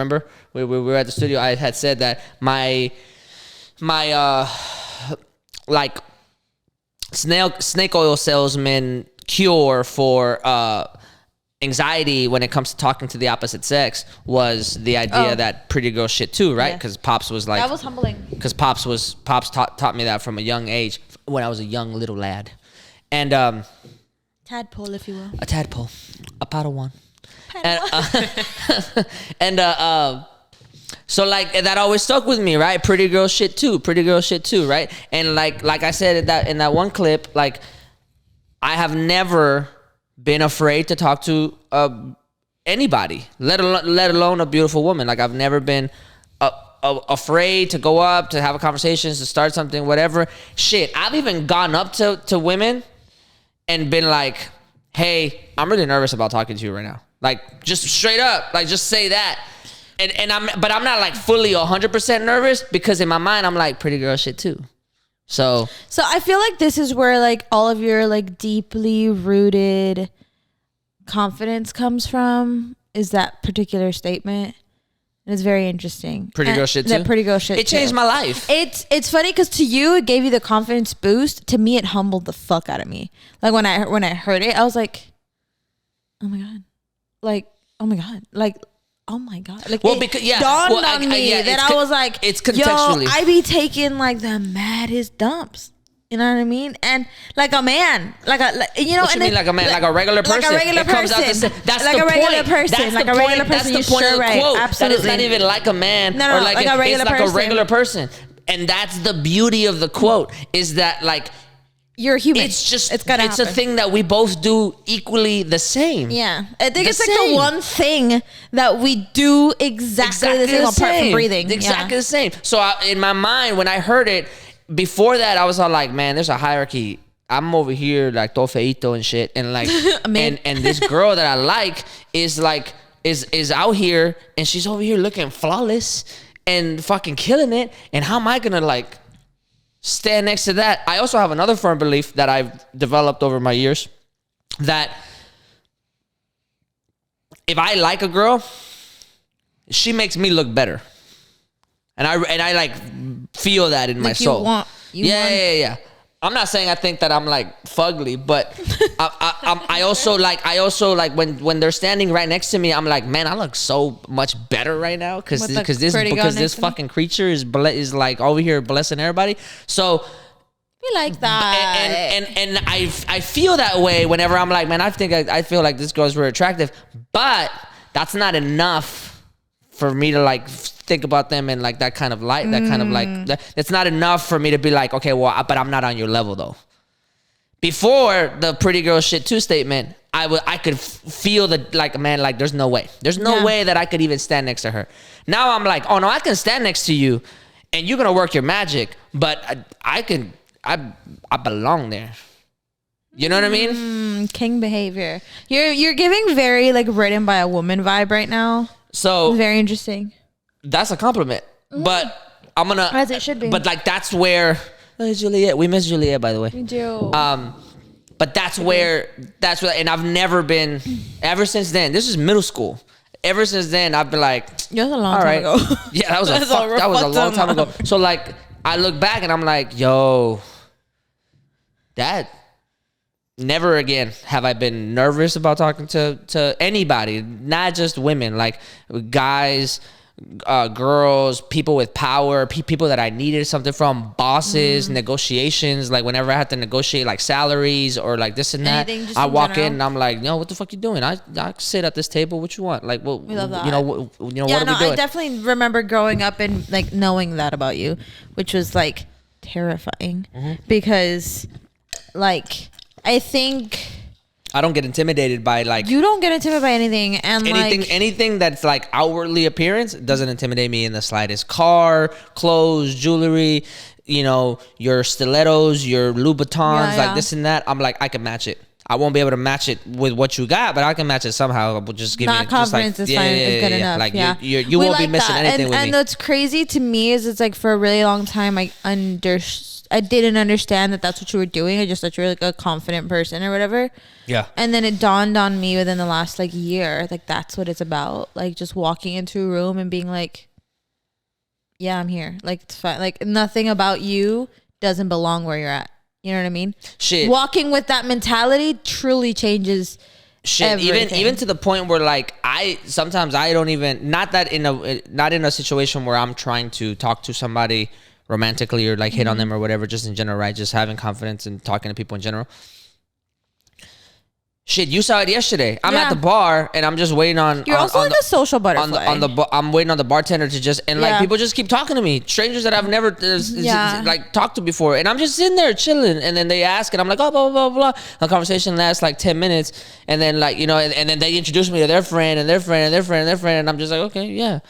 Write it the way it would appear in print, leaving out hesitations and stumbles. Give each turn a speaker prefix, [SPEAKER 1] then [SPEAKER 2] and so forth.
[SPEAKER 1] Remember, we were at the studio. I had said that my like snake oil salesman cure for anxiety when it comes to talking to the opposite sex was the idea that pretty girl shit too, right? Because Pops was like,
[SPEAKER 2] that was humbling.
[SPEAKER 1] Because Pops taught me that from a young age when I was a young little lad, and
[SPEAKER 2] Tadpole, if you will.
[SPEAKER 1] a tadpole, a Padawan,
[SPEAKER 2] Padawan.
[SPEAKER 1] and so like that always stuck with me, right? Pretty girl shit too, right? And like I said in that one clip, like I have never been afraid to talk to anybody, let alone a beautiful woman. Like I've never been afraid to go up, to have a conversation, to start something, whatever. Shit, I've even gone up to women and been like, hey, I'm really nervous about talking to you right now. Like just straight up, like just say that. And I'm not like fully 100% nervous because in my mind I'm like pretty girl shit too. So
[SPEAKER 2] I feel like this is where like all of your like deeply rooted confidence comes from, is that particular statement. And it's very interesting.
[SPEAKER 1] Pretty girl shit too.
[SPEAKER 2] That pretty girl shit.
[SPEAKER 1] It changed
[SPEAKER 2] too.
[SPEAKER 1] my life.
[SPEAKER 2] It's funny because to you it gave you the confidence boost. To me, it humbled the fuck out of me. Like when I heard it, I was like, oh my god, like oh my god, like. Oh my god! Like
[SPEAKER 1] well,
[SPEAKER 2] it
[SPEAKER 1] because
[SPEAKER 2] dawned on me that I was like,
[SPEAKER 1] it's contextually.
[SPEAKER 2] Yo, I be taking like the maddest dumps. You know what I mean? And like a man, like you know,
[SPEAKER 1] what you mean like a man, like a regular person?
[SPEAKER 2] Like a regular person.
[SPEAKER 1] Comes out to say, that's
[SPEAKER 2] like
[SPEAKER 1] the
[SPEAKER 2] a regular
[SPEAKER 1] point.
[SPEAKER 2] person.
[SPEAKER 1] That's
[SPEAKER 2] like
[SPEAKER 1] the
[SPEAKER 2] a regular
[SPEAKER 1] point.
[SPEAKER 2] person.
[SPEAKER 1] That's the point of the
[SPEAKER 2] right.
[SPEAKER 1] quote.
[SPEAKER 2] Absolutely.
[SPEAKER 1] That it's not even like a man,
[SPEAKER 2] no,
[SPEAKER 1] or like
[SPEAKER 2] a regular
[SPEAKER 1] it's like
[SPEAKER 2] person.
[SPEAKER 1] a regular person. And that's the beauty of the quote, is that like
[SPEAKER 2] you're human.
[SPEAKER 1] It's just
[SPEAKER 2] it's
[SPEAKER 1] a thing that we both do equally the same.
[SPEAKER 2] Yeah, I think it's like the one thing that we do exactly the same apart from breathing.
[SPEAKER 1] Exactly the same. So in my mind, when I heard it before that, I was all like, man, there's a hierarchy. I'm over here like todo feito and shit, and like and this girl that I like is like is out here and she's over here looking flawless and fucking killing it. And how am I gonna like stand next to that? I also have another firm belief that I've developed over my years, that if I like a girl, she makes me look better, and I like feel that in my soul. Yeah. I'm not saying I think that I'm like fugly, but I also like when they're standing right next to me, I'm like, man, I look so much better right now because this fucking creature is like over here blessing everybody. So
[SPEAKER 2] we like that,
[SPEAKER 1] and I feel that way whenever I'm like, man, I feel like this girl's very attractive, but that's not enough for me to like think about them in like that kind of light, that's not enough for me to be like, okay, well, but I'm not on your level though. Before the pretty girl shit too statement, I could feel the like, man, like there's no way way that I could even stand next to her. Now I'm like, oh no, I can stand next to you and you're gonna work your magic, but I belong there. You know what I mean?
[SPEAKER 2] King behavior. You're giving very like written by a woman vibe right now.
[SPEAKER 1] So
[SPEAKER 2] it's very interesting.
[SPEAKER 1] That's a compliment, but I'm gonna,
[SPEAKER 2] as it should be.
[SPEAKER 1] But like that's where Juliet. We miss Juliet, by the way.
[SPEAKER 2] We do.
[SPEAKER 1] But that's where, and I've never been ever since then. This is middle school. Ever since then, I've been like,
[SPEAKER 2] that was a long time ago.
[SPEAKER 1] Yeah, that was a long time ago. So like, I look back and I'm like, yo, that. Never again have I been nervous about talking to anybody, not just women, like guys, girls, people with power, people that I needed something from, bosses, negotiations. Like whenever I had to negotiate like salaries or like this and that, I walk in and I'm like, no, what the fuck you doing? I sit at this table. What you want? Like, well,
[SPEAKER 2] we love that.
[SPEAKER 1] What are we doing?
[SPEAKER 2] I definitely remember growing up and like knowing that about you, which was like terrifying because like. I think
[SPEAKER 1] I don't get intimidated by like,
[SPEAKER 2] you don't get intimidated by anything, and
[SPEAKER 1] anything that's like outwardly appearance doesn't intimidate me in the slightest. Car, clothes, jewelry, your stilettos, your Louboutins, like this and that. I'm like, I can match it. I won't be able to match it with what you got, but I can match it somehow. We'll just give
[SPEAKER 2] Not
[SPEAKER 1] me
[SPEAKER 2] confidence
[SPEAKER 1] just
[SPEAKER 2] is fine. It's good enough.
[SPEAKER 1] Like
[SPEAKER 2] yeah.
[SPEAKER 1] you
[SPEAKER 2] We
[SPEAKER 1] won't be
[SPEAKER 2] like
[SPEAKER 1] missing
[SPEAKER 2] that.
[SPEAKER 1] anything with
[SPEAKER 2] and
[SPEAKER 1] me.
[SPEAKER 2] what's crazy to me is it's like for a really long time I didn't understand that that's what you were doing. I just thought you were like a confident person or whatever.
[SPEAKER 1] Yeah.
[SPEAKER 2] And then it dawned on me within the last like year, like that's what it's about. Like just walking into a room and being like, yeah, I'm here. Like it's fine. Like nothing about you doesn't belong where you're at. You know what I mean?
[SPEAKER 1] Shit.
[SPEAKER 2] Walking with that mentality truly changes everything.
[SPEAKER 1] Even to the point where like sometimes I don't even, not in a situation where I'm trying to talk to somebody romantically or like hit on them or whatever, just in general, right? Just having confidence and talking to people in general. Shit, you saw it yesterday. I'm at the bar and I'm just waiting on.
[SPEAKER 2] You're also like a social butterfly.
[SPEAKER 1] I'm waiting on the bartender to just like people just keep talking to me, strangers that I've never like talked to before, and I'm just sitting there chilling, and then they ask, and I'm like, oh, blah blah blah blah. The conversation lasts like 10 minutes, and then like and then they introduce me to their friend and their friend and their friend and their friend, and I'm just like, okay, yeah.